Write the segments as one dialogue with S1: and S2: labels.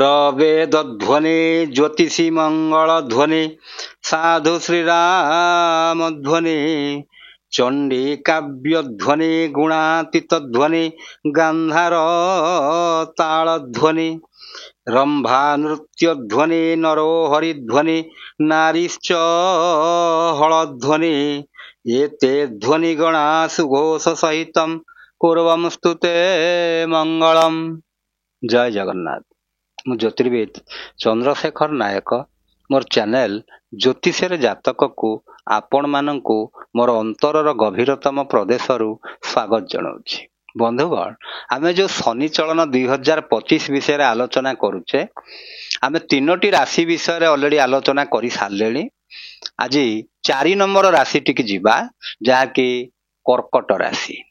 S1: प्रवेदध्वनि ज्योतिषी मंगल ध्वनि साधु श्रीराम ध्वनि चंडी काव्य ध्वनि गुणातीत ध्वनि गांधार ताल ध्वनि रंभा नृत्य ध्वनि नरोहरि ध्वनि नारीश्च हलध्वनि एते ध्वनि गणा सुघोष सहितम पूर्वम स्तुते मंगलम। जय जगन्नाथ। मु ज्योतिर्विद चंद्रशेखर नायक मोर चैनल ज्योतिषर जातक को आपण मानकु मोर अंतरर गभीरतम प्रदेशरु स्वागत जनाऊछि। बंधुगण आमे जो शनि चलन 2025 विषय आलोचना करुचे आमे तीनोटी राशि विषय ऑलरेडी आलोचना करि सारलेनी। आज 4 नंबर राशि टिक जिबा जहाँकि कर्कट राशि।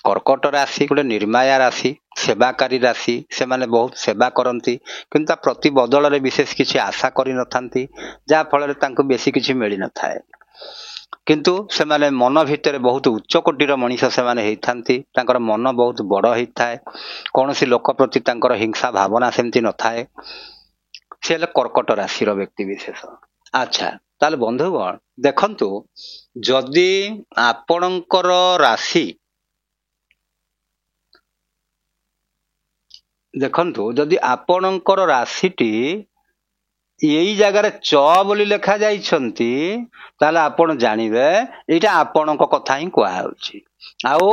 S1: कर्कट राशि गोटे निर्माया राशि, सेवाकारी राशि। से माने बहुत सेवा करती किंतु प्रति बदल रे विशेष किसी आशा करि नथांती, जा फल रे तांको बेसी किसी मिली न थाए। किंतु से माने मन भितर बहुत उच्च कोटीर मनीष से माने हेइथांती, तांकर मन बहुत बड़ हेइथाए। कोनोसी लोक प्रति तांकर हिंसा भावना सेमति न थाए। से ले कर्कट राशि रो व्यक्ति विशेष। अच्छा ताले बंधुगण देखंतु, जदि आपणकर राशि देखंतु जदि आपणकर राशिटी यही जगार च बोली लेखा जाइछंती ताले आपण जानिबे एटा आपणक कथा ही कुआ होउची। आउ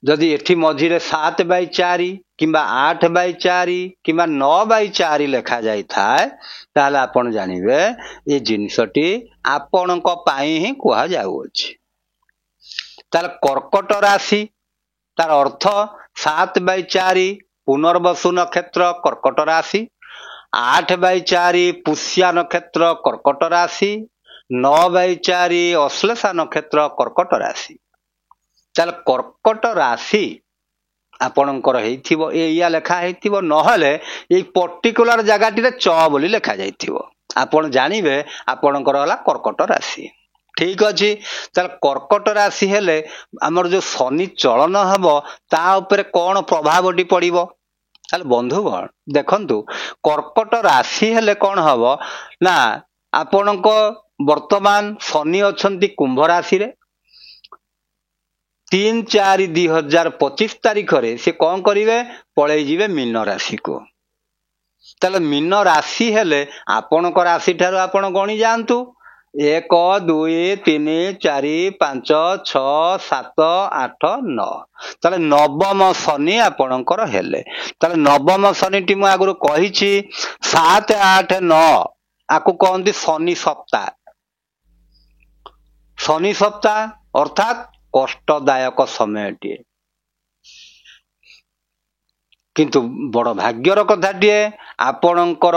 S1: जदि एठी मझिरे 7/4 किंबा 8/4 किंबा 9/4 लेखा जाई थाए ताले आपण जानिबे ए जिनिसटी आपणक पाई ही कुआ जाउची। ताले कर्कट राशि तार अर्थ 7/4 पुनर्वसु नक्षत्र कर्कट राशि, 8/4 पुष्या नक्षत्र कर्कट राशि, 9/4 अश्लेषा नक्षत्र कर्कट राशि। ताले कर्कट राशि आपणकर हेइथिबो एया लेखा हेइथिबो, नहले ए पर्टिकुलर जगाटी च बोली लेखा जाइथिबो। आपण जानिबे आपणकर हला कर्कट राशि। ठीक अछि। ताले कर्कट राशि हेले हमर जो शनि चलन हबो ता ऊपर कोन प्रभावटी पड़िबो। ताले बंधुगण देखंतु, कर्कट राशि हेले कोन हबो ना, आपणको वर्तमान शनि अछंती कुंभ राशि रे। 3/4/2025 तारीख रे से कोन करिवे, पळेई जिवे मीन राशि को। ताले मीन राशि हेले आपणको राशि ठारो आपण गणी जानतु 1 2 3 4 5 6 7 8 9। ताले नवम शनि आपणकर हेले। ताले नवम शनि टी मु आगुरु कहिछि 7 8 9 आकु कहंती शनि सप्ताह। शनि सप्ताह अर्थात कष्टदायक समयटी। किंतु बड़ भाग्यर कथाटीए आपणकर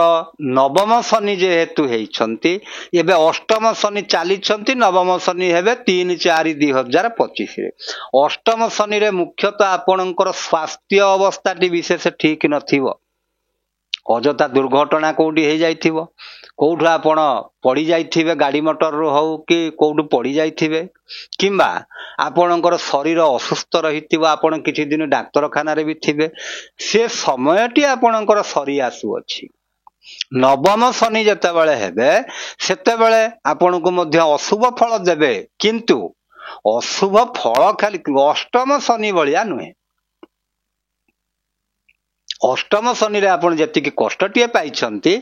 S1: नवम शनि जेहेतु हेइछंती, एबे अष्टम शनि चालिछंती, नवम शनि हेबे 3/4/2025 रे। अष्टम शनि रे मुख्यतः आपणकर स्वास्थ्य अवस्थाटी विशेष ठीक नथिबो। अजता दुर्घटना कोउठी हे जाइथिबो, कोउठ आपण पड़ी जाइथिबे, गाड़ी मोटर रो हो कि कोउठ पड़ी जाइथिबे, किंबा आपणकर शरीर असुस्थ रहिथिबो, आपण किछि दिन डाक्तरखाना रे भी थिबे। से समयटी आपणकर सरी आसु अछि। नवम शनि जेतेबेले हेबे सेतेबेले आपणको मध्य अशुभ फल देबे, किंतु अशुभ फल खाली अष्टम शनि भलिया नुहे। अष्टम शनि रे आपण जतिकी कष्टटिए पाइछंती,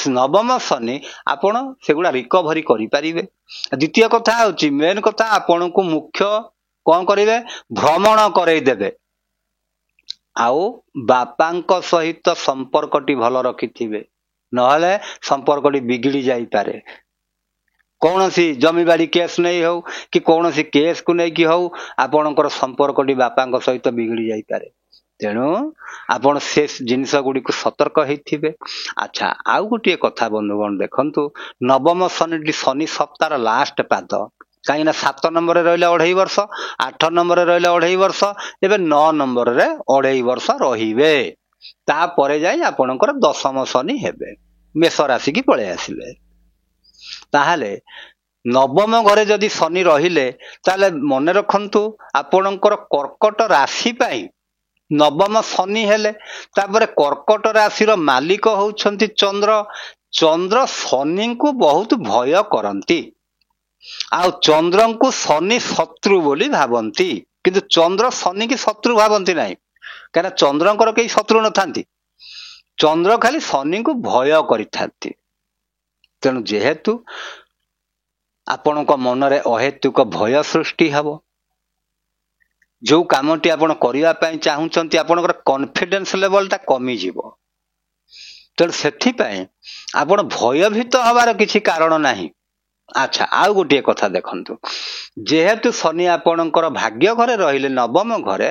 S1: नवम शनि आपण सेगुडा रिकवरी करि परिबे। द्वितीय कथा होची, मेन कथा आपण को मुख्य कोन करिवे, भ्रमण करई देबे। आउ बापांक सहित संपर्कटी भल रखिथिबे, नहले संपर्कटी बिगिड़ी जाई पारे। कौनसी जमीबाड़ी केस नहीं हो कि कौनसी केस को नहीं कि हो, आपणकर संपर्कटी बापांक सहित बिगिड़ी जाई पारे। तेणु आपण से जिनिस गुडी को सतर्क हेथिबे। अच्छा आउ गोटे कथा बंधुगण देखंतु, नवम शनि शनि सप्ताह लास्ट पाद, कहीं 7 नंबर रहिले 2.5 वर्ष, 8 नंबर रहिले 2.5 वर्ष, एबे 9 नंबर रे 2.5 वर्ष रहिबे। ता परे जाई आपणकर दशम शनि हेबे, मेष राशि की पळे आसिबे। ताहाले नवम घरे जदि शनि रहिले ताले मने रखंतु, आपणकर कर्कट राशि पाई ନବମ ଶନି ହେଲେ। ତାପରେ କର୍କଟ ରାଶିର ମାଲିକ ହଉଛନ୍ତି ଚନ୍ଦ୍ର। ଚନ୍ଦ୍ର ଶନିଙ୍କୁ ବହୁତ ଭୟ କରନ୍ତି, ଆଉ ଚନ୍ଦ୍ରଙ୍କୁ ଶନି ଶତ୍ରୁ ବୋଲି ଭାବନ୍ତି। କିନ୍ତୁ ଚନ୍ଦ୍ର ଶନିକି ଶତ୍ରୁ ଭାବନ୍ତି ନାହିଁ, କାହିଁକିନା ଚନ୍ଦ୍ରଙ୍କର କେହି ଶତ୍ରୁ ନଥାନ୍ତି। ଚନ୍ଦ୍ର ଖାଲି ଶନିଙ୍କୁ ଭୟ କରିଥାନ୍ତି। ତେଣୁ ଯେହେତୁ ଆପଣଙ୍କ ମନରେ ଅହେତୁକ ଭୟ ସୃଷ୍ଟି ହେବ, ଯୋଉ କାମଟି ଆପଣ କରିବା ପାଇଁ ଚାହୁଁଛନ୍ତି ଆପଣଙ୍କର କନଫିଡେନ୍ସ ଲେଭଲଟା କମିଯିବ। ତେଣୁ ସେଥିପାଇଁ ଆପଣ ଭୟଭୀତ ହେବାର କିଛି କାରଣ ନାହିଁ। ଆଚ୍ଛା, ଆଉ ଗୋଟିଏ କଥା ଦେଖନ୍ତୁ, ଯେହେତୁ ଶନି ଆପଣଙ୍କର ଭାଗ୍ୟ ଘରେ ରହିଲେ ନବମ ଘରେ,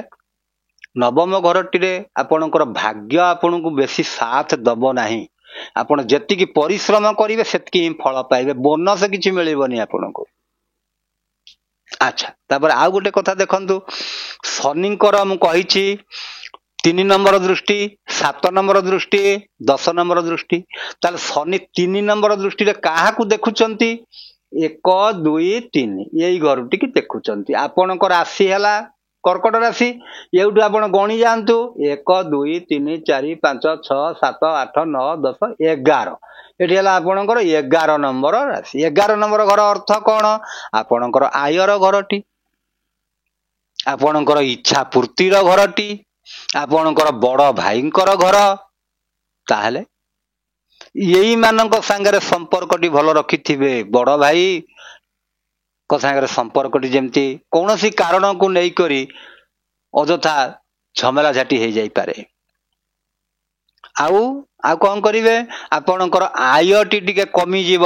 S1: ନବମ ଘରଟିରେ ଆପଣଙ୍କର ଭାଗ୍ୟ ଆପଣଙ୍କୁ ବେଶୀ ସାଥ ଦବ ନାହିଁ। ଆପଣ ଯେତିକି ପରିଶ୍ରମ କରିବେ ସେତିକି ହିଁ ଫଳ ପାଇବେ, ବୋନସ କିଛି ମିଳିବନି ଆପଣଙ୍କୁ। ଆଚ୍ଛା, ତାପରେ ଆଉ ଗୋଟେ କଥା ଦେଖନ୍ତୁ, ଶନିଙ୍କର ମୁଁ କହିଛି 3 ନମ୍ବର ଦୃଷ୍ଟି, 7 ନମ୍ବର ଦୃଷ୍ଟି, 10 ନମ୍ବର ଦୃଷ୍ଟି। ତାହେଲେ ଶନି 3 ନମ୍ବର ଦୃଷ୍ଟିରେ କାହାକୁ ଦେଖୁଛନ୍ତି? 1, 2, 3 ଏଇ ଘରଟିକି ଦେଖୁଛନ୍ତି। ଆପଣଙ୍କ ରାଶି ହେଲା କର୍କଟ ରାଶି, ଏଇଠୁ ଆପଣ ଗଣି ଯାଆନ୍ତୁ 1, 2, 3, 4, 5, 6, 7, 8, 9, 10, 11। ଏଠି ହେଲା ଆପଣଙ୍କର 11 ନମ୍ବର ରାଶି। 11 ନମ୍ବର ଘର ଅର୍ଥ କଣ? ଆପଣଙ୍କର ଆୟର ଘରଟି, ଆପଣଙ୍କର ଇଚ୍ଛା ପୂର୍ତ୍ତିର ଘରଟି, ଆପଣଙ୍କର ବଡ ଭାଇଙ୍କର ଘର। ତାହେଲେ ଏଇମାନଙ୍କ ସାଙ୍ଗରେ ସମ୍ପର୍କଟି ଭଲ ରଖିଥିବେ। ବଡ ଭାଇଙ୍କ ସାଙ୍ଗରେ ସମ୍ପର୍କଟି ଯେମିତି କୌଣସି କାରଣକୁ ନେଇକରି ଅଯଥା ଝମେଲା ଝାଟି ହେଇଯାଇପାରେ। ଆଉ କଣ କରିବେ? ଆପଣଙ୍କର ଆୟଟି ଟିକେ କମିଯିବ।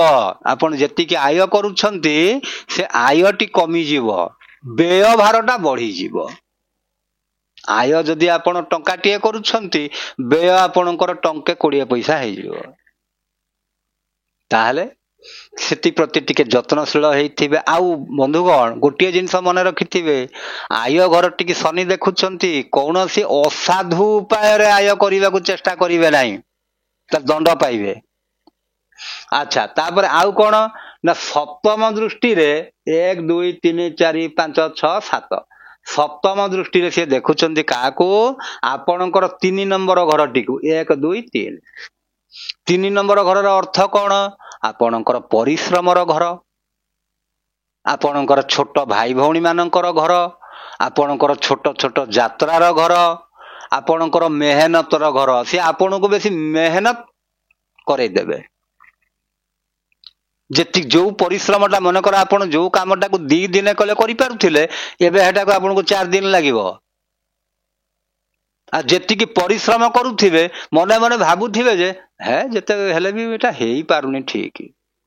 S1: ଆପଣ ଯେତିକି ଆୟ କରୁଛନ୍ତି ସେ ଆୟଟି କମିଯିବ, ବ୍ୟୟ ଭାରଟା ବଢିଯିବ। ଆୟ ଯଦି ଆପଣ ଟଙ୍କାଟିଏ କରୁଛନ୍ତି, ବ୍ୟୟ ଆପଣଙ୍କର ଟଙ୍କେ 20 ପଇସା ହେଇଯିବ। ତାହେଲେ ସେଥିପ୍ରତି ଟିକେ ଯତ୍ନଶୀଳ ହେଇଥିବେ। ଆଉ ବନ୍ଧୁଗଣ, ଗୋଟିଏ ଜିନିଷ ମନେ ରଖିଥିବେ, ଆୟ ଘରଟିକି ଶନି ଦେଖୁଛନ୍ତି, କୌଣସି ଅସାଧୁ ଉପାୟରେ ଆୟ କରିବାକୁ ଚେଷ୍ଟା କରିବେ ନାହିଁ, ତା ଦଣ୍ଡ ପାଇବେ। ଆଚ୍ଛା, ତାପରେ ଆଉ କଣ ନା, ସପ୍ତମ ଦୃଷ୍ଟିରେ 1, 2, 3, 4, 5, 6, 7 ସପ୍ତମ ଦୃଷ୍ଟିରେ ସିଏ ଦେଖୁଛନ୍ତି କାହାକୁ? ଆପଣଙ୍କର 3 ନମ୍ବର ଘରଟିକୁ। 1, 2, 3 3 ନମ୍ବର ଘରର ଅର୍ଥ କଣ? ଆପଣଙ୍କର ପରିଶ୍ରମର ଘର, ଆପଣଙ୍କର ଛୋଟ ଭାଇ ଭଉଣୀ ମାନଙ୍କର ଘର, ଆପଣଙ୍କର ଛୋଟ ଛୋଟ ଯାତ୍ରାର ଘର, ଆପଣଙ୍କର ମେହନତର ଘର। ସେ ଆପଣଙ୍କୁ ବେଶୀ ମେହନତ କରେଇଦେବେ। ଯେତିକି ଯୋଉ ପରିଶ୍ରମଟା, ମନେକର ଆପଣ ଯୋଉ କାମଟାକୁ 2 ଦିନ କଲେ କରିପାରୁଥିଲେ, ଏବେ ସେଟାକୁ ଆପଣଙ୍କୁ 4 ଦିନ ଲାଗିବ। ଆଉ ଯେତିକି ପରିଶ୍ରମ କରୁଥିବେ ମନେ ମନେ ଭାବୁଥିବେ ଯେ ଯେତେ ହେଲେ ବି ଏଟା ହେଇପାରୁନି ଠିକ,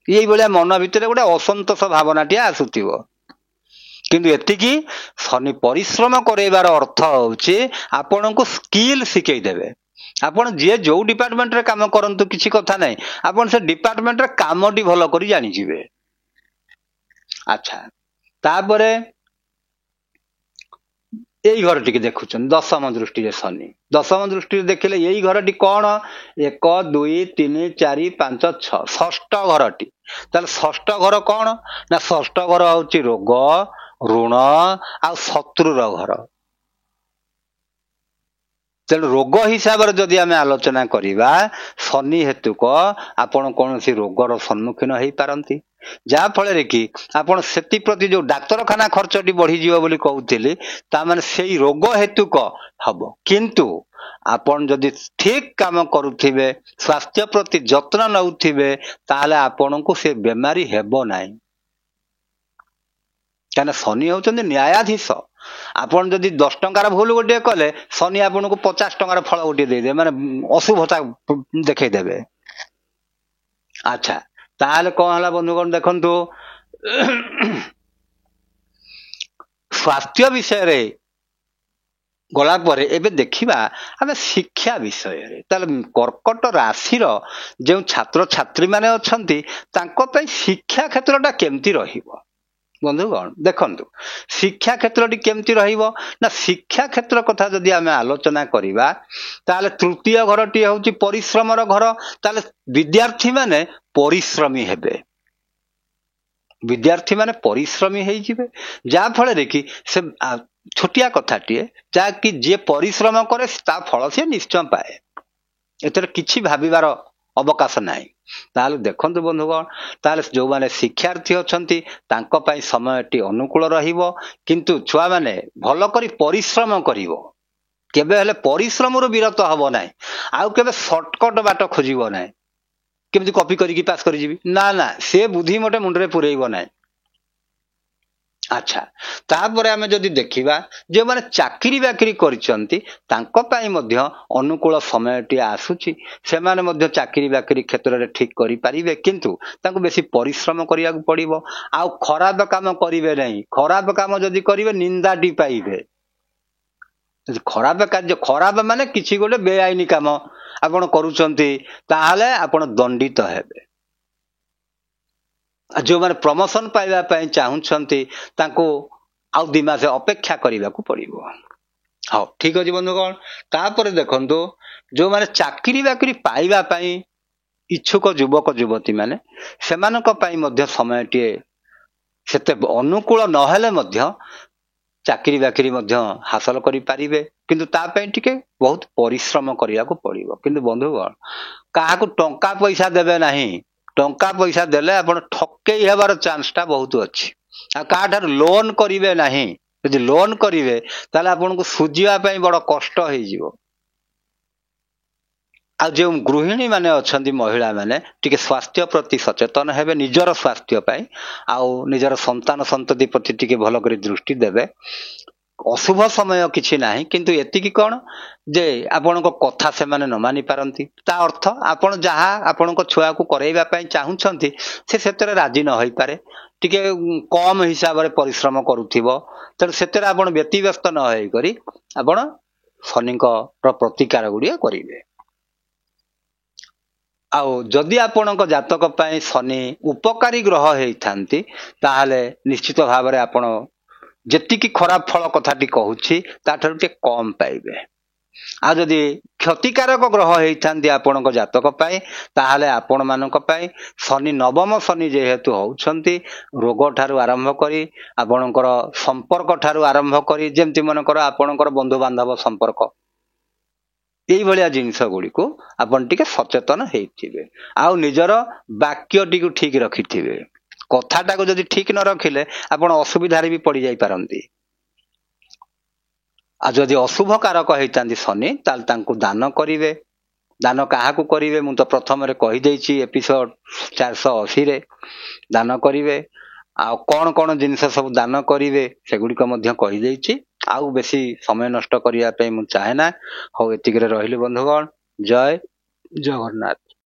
S1: ଏଇଭଳିଆ ମନ ଭିତରେ ଗୋଟେ ଅସନ୍ତୋଷ ଭାବନାଟିଏ ଆସୁଥିବ। କିନ୍ତୁ ଏତିକି ଶନି ପରିଶ୍ରମ କରେଇବାର ଅର୍ଥ ହଉଛି ଆପଣଙ୍କୁ ସ୍କିଲ ଶିଖେଇ ଦେବେ। ଆପଣ ଯିଏ ଯୋଉ ଡିପାର୍ଟମେଣ୍ଟରେ କାମ କରନ୍ତୁ କିଛି କଥା ନାହିଁ, ଆପଣ ସେ ଡିପାର୍ଟମେଣ୍ଟରେ କାମଟି ଭଲ କରି ଜାଣିଯିବେ। ଆଚ୍ଛା, ତାପରେ ଏଇ ଘରଟିକି ଦେଖୁଛନ୍ତି ଦଶମ ଦୃଷ୍ଟିରେ ଶନି। ଦଶମ ଦୃଷ୍ଟିରେ ଦେଖିଲେ ଏଇ ଘରଟି କଣ? 1, 2, 3, 4, 5, 6 ଷଷ୍ଠ ଘରଟି। ତାହେଲେ ଷଷ୍ଠ ଘର କଣ ନା, ଷଷ୍ଠ ଘର ହଉଛି ରୋଗ, ଋଣ ଆଉ ଶତ୍ରୁର ଘର। ତେଣୁ ରୋଗ ହିସାବରେ ଯଦି ଆମେ ଆଲୋଚନା କରିବା, ଶନି ହେତୁକ ଆପଣ କୌଣସି ରୋଗର ସମ୍ମୁଖୀନ ହେଇପାରନ୍ତି, ଯାହା ଫଳରେ କି ଆପଣ ସେଥିପ୍ରତି ଯୋଉ ଡାକ୍ତରଖାନା ଖର୍ଚ୍ଚଟି ବଢିଯିବ ବୋଲି କହୁଥିଲି, ତାମାନେ ସେଇ ରୋଗ ହେତୁକ ହବ। କିନ୍ତୁ ଆପଣ ଯଦି ଠିକ କାମ କରୁଥିବେ, ସ୍ୱାସ୍ଥ୍ୟ ପ୍ରତି ଯତ୍ନ ନେଉଥିବେ, ତାହେଲେ ଆପଣଙ୍କୁ ସେ ବେମାରୀ ହେବ ନାହିଁ। କାହିଁକିନା ଶନି ହଉଛନ୍ତି ନ୍ୟାୟାଧୀଶ। ଆପଣ ଯଦି 10 ଟଙ୍କାର ଭୁଲ ଗୋଟିଏ କଲେ, ଶନି ଆପଣଙ୍କୁ 50 ଟଙ୍କାର ଫଳ ଗୋଟିଏ ଦେଇଦେବେ, ମାନେ ଅଶୁଭତା ଦେଖେଇଦେବେ। ଆଚ୍ଛା, ତାହେଲେ କଣ ହେଲା ବନ୍ଧୁଗଣ, ଦେଖନ୍ତୁ ସ୍ୱାସ୍ଥ୍ୟ ବିଷୟରେ ଗଲା ପରେ ଏବେ ଦେଖିବା ଆମେ ଶିକ୍ଷା ବିଷୟରେ। ତାହେଲେ କର୍କଟ ରାଶିର ଯେଉଁ ଛାତ୍ରଛାତ୍ରୀ ମାନେ ଅଛନ୍ତି, ତାଙ୍କ ପାଇଁ ଶିକ୍ଷା କ୍ଷେତ୍ରଟା କେମିତି ରହିବ? ବନ୍ଧୁଗଣ ଦେଖନ୍ତୁ, ଶିକ୍ଷା କ୍ଷେତ୍ରଟି କେମିତି ରହିବ ନା, ଶିକ୍ଷା କ୍ଷେତ୍ର କଥା ଯଦି ଆମେ ଆଲୋଚନା କରିବା, ତାହେଲେ ତୃତୀୟ ଘରଟି ହେଉଛି ପରିଶ୍ରମର ଘର। ତାହେଲେ ବିଦ୍ୟାର୍ଥୀ ମାନେ ପରିଶ୍ରମୀ ହେବେ, ବିଦ୍ୟାର୍ଥୀ ମାନେ ପରିଶ୍ରମୀ ହେଇଯିବେ, ଯାହା ଫଳରେ କି ସେ ଛୋଟିଆ କଥାଟିଏ, ଯାହାକି ଯିଏ ପରିଶ୍ରମ କରେ ତା ଫଳ ସିଏ ନିଶ୍ଚୟ ପାଏ। ଏଥିରେ କିଛି ଭାବିବାର ଅବକାଶ ନାହିଁ। ତାହେଲେ ଦେଖନ୍ତୁ ବନ୍ଧୁଗଣ, ତାହେଲେ ଯୋଉମାନେ ଶିକ୍ଷାର୍ଥୀ ଅଛନ୍ତି ତାଙ୍କ ପାଇଁ ସମୟଟି ଅନୁକୂଳ ରହିବ, କିନ୍ତୁ ଛୁଆମାନେ ଭଲ କରି ପରିଶ୍ରମ କରିବ। କେବେ ହେଲେ ପରିଶ୍ରମରୁ ବିରତ ହବ ନାହିଁ, ଆଉ କେବେ ସର୍ଟକଟ ବାଟ ଖୋଜିବ ନାହିଁ। କେମିତି କପି କରିକି ପାସ୍ କରିଯିବି, ନା ନା, ସେ ବୁଦ୍ଧି ମୋଟେ ମୁଣ୍ଡରେ ପୁରେଇବ ନାହିଁ। ଆଚ୍ଛା, ତାପରେ ଆମେ ଯଦି ଦେଖିବା ଯେଉଁମାନେ ଚାକିରି ବାକିରି କରିଛନ୍ତି ତାଙ୍କ ପାଇଁ ମଧ୍ୟ ଅନୁକୂଳ ସମୟଟିଏ ଆସୁଛି। ସେମାନେ ମଧ୍ୟ ଚାକିରି ବାକିରି କ୍ଷେତ୍ରରେ ଠିକ କରିପାରିବେ, କିନ୍ତୁ ତାଙ୍କୁ ବେଶୀ ପରିଶ୍ରମ କରିବାକୁ ପଡ଼ିବ। ଆଉ ଖରାପ କାମ କରିବେ ନାହିଁ। ଖରାପ କାମ ଯଦି କରିବେ ନିନ୍ଦାଟି ପାଇବେ। ଖରାପ କାର୍ଯ୍ୟ, ଖରାପ ମାନେ କିଛି ଗୋଟେ ବେଆଇନ କାମ ଆପଣ କରୁଛନ୍ତି, ତାହେଲେ ଆପଣ ଦଣ୍ଡିତ ହେବେ। ଯେଉଁମାନେ ପ୍ରମୋସନ ପାଇବା ପାଇଁ ଚାହୁଁଛନ୍ତି ତାଙ୍କୁ ଆଉ 2 ମାସ ଅପେକ୍ଷା କରିବାକୁ ପଡ଼ିବ। ହଉ, ଠିକ ଅଛି ବନ୍ଧୁଗଣ। ତାପରେ ଦେଖନ୍ତୁ, ଯେଉଁମାନେ ଚାକିରି ବାକିରି ପାଇବା ପାଇଁ ଇଚ୍ଛୁକ ଯୁବକ ଯୁବତୀ ମାନେ, ସେମାନଙ୍କ ପାଇଁ ମଧ୍ୟ ସମୟଟିଏ ସେତେ ଅନୁକୂଳ ନହେଲେ ମଧ୍ୟ ଚାକିରି ବାକିରି ମଧ୍ୟ ହାସଲ କରିପାରିବେ, କିନ୍ତୁ ତା ପାଇଁ ଟିକେ ବହୁତ ପରିଶ୍ରମ କରିବାକୁ ପଡ଼ିବ। କିନ୍ତୁ ବନ୍ଧୁଗଣ, କାହାକୁ ଟଙ୍କା ପଇସା ଦେବେ ନାହିଁ। ଟଙ୍କା ପଇସା ଦେଲେ ଆପଣ ଠକେଇ ହେବାର ଚାନ୍ସଟା ବହୁତ ଅଛି। ଆଉ କାହାଠାରୁ ଲୋନ କରିବେ ନାହିଁ। ଯଦି ଲୋନ କରିବେ ତାହେଲେ ଆପଣଙ୍କୁ ସୁଝିବା ପାଇଁ ବଡ଼ କଷ୍ଟ ହେଇଯିବ। ଆଉ ଯେଉଁ ଗୃହିଣୀ ମାନେ ଅଛନ୍ତି, ମହିଳା ମାନେ, ଟିକେ ସ୍ୱାସ୍ଥ୍ୟ ପ୍ରତି ସଚେତନ ହେବେ, ନିଜର ସ୍ୱାସ୍ଥ୍ୟ ପାଇଁ, ଆଉ ନିଜର ସନ୍ତାନ ସନ୍ତତି ପ୍ରତି ଟିକେ ଭଲ କରି ଦୃଷ୍ଟି ଦେବେ। ଅଶୁଭ ସମୟ କିଛି ନାହିଁ, କିନ୍ତୁ ଏତିକି କ'ଣ ଯେ ଆପଣଙ୍କ କଥା ସେମାନେ ନ ମାନି ପାରନ୍ତି। ତା ଅର୍ଥ ଆପଣ ଯାହା ଆପଣଙ୍କ ଛୁଆକୁ କରେଇବା ପାଇଁ ଚାହୁଁଛନ୍ତି ସେ ସେଥିରେ ରାଜି ନ ହୋଇପାରେ, ଟିକେ କମ ହିସାବରେ ପରିଶ୍ରମ କରୁଥିବ। ତେଣୁ ସେଥିରେ ଆପଣ ବ୍ୟତିବ୍ୟସ୍ତ ନ ହେଇକରି ଆପଣ ଶନିଙ୍କର ପ୍ରତିକାର ଗୁଡ଼ିଏ କରିବେ। ଆଉ ଯଦି ଆପଣଙ୍କ ଜାତକ ପାଇଁ ଶନି ଉପକାରୀ ଗ୍ରହ ହେଇଥାନ୍ତି, ତାହେଲେ ନିଶ୍ଚିତ ଭାବରେ ଆପଣ ଯେତିକି ଖରାପ ଫଳ କଥାଟି କହୁଛି ତାଠାରୁ ଟିକେ କମ ପାଇବେ। ଆଉ ଯଦି କ୍ଷତିକାରକ ଗ୍ରହ ହେଇଥାନ୍ତି ଆପଣଙ୍କ ଜାତକ ପାଇଁ, ତାହେଲେ ଆପଣମାନଙ୍କ ପାଇଁ ଶନି, ନବମ ଶନି ଯେହେତୁ ହଉଛନ୍ତି, ରୋଗ ଠାରୁ ଆରମ୍ଭ କରି ଆପଣଙ୍କର ସମ୍ପର୍କ ଠାରୁ ଆରମ୍ଭ କରି, ଯେମିତି ମନେକର ଆପଣଙ୍କର ବନ୍ଧୁବାନ୍ଧବ ସମ୍ପର୍କ, ଏଇଭଳିଆ ଜିନିଷ ଗୁଡ଼ିକୁ ଆପଣ ଟିକେ ସଚେତନ ହେଇଥିବେ। ଆଉ ନିଜର ବାକ୍ୟଟିକୁ ଠିକ ରଖିଥିବେ। କଥାଟାକୁ ଯଦି ଠିକ ନ ରଖିଲେ ଆପଣ ଅସୁବିଧାରେ ବି ପଡିଯାଇ ପାରନ୍ତି। ଆଉ ଯଦି ଅଶୁଭ କାରକ ହେଇଥାନ୍ତି ଶନି, ତାହେଲେ ତାଙ୍କୁ ଦାନ କରିବେ। ଦାନ କାହାକୁ କରିବେ ମୁଁ ତ ପ୍ରଥମରେ କହିଦେଇଛି ଏପିସୋଡ 480ରେ। ଦାନ କରିବେ। ଆଉ କଣ କଣ ଜିନିଷ ସବୁ ଦାନ କରିବେ ସେଗୁଡ଼ିକ ମଧ୍ୟ କହିଦେଇଛି। ଆଉ ବେଶୀ ସମୟ ନଷ୍ଟ କରିବା ପାଇଁ ମୁଁ ଚାହେଁ ନା। ହଉ, ଏତିକିରେ ରହିଲି ବନ୍ଧୁଗଣ। ଜୟ ଜଗନ୍ନାଥ।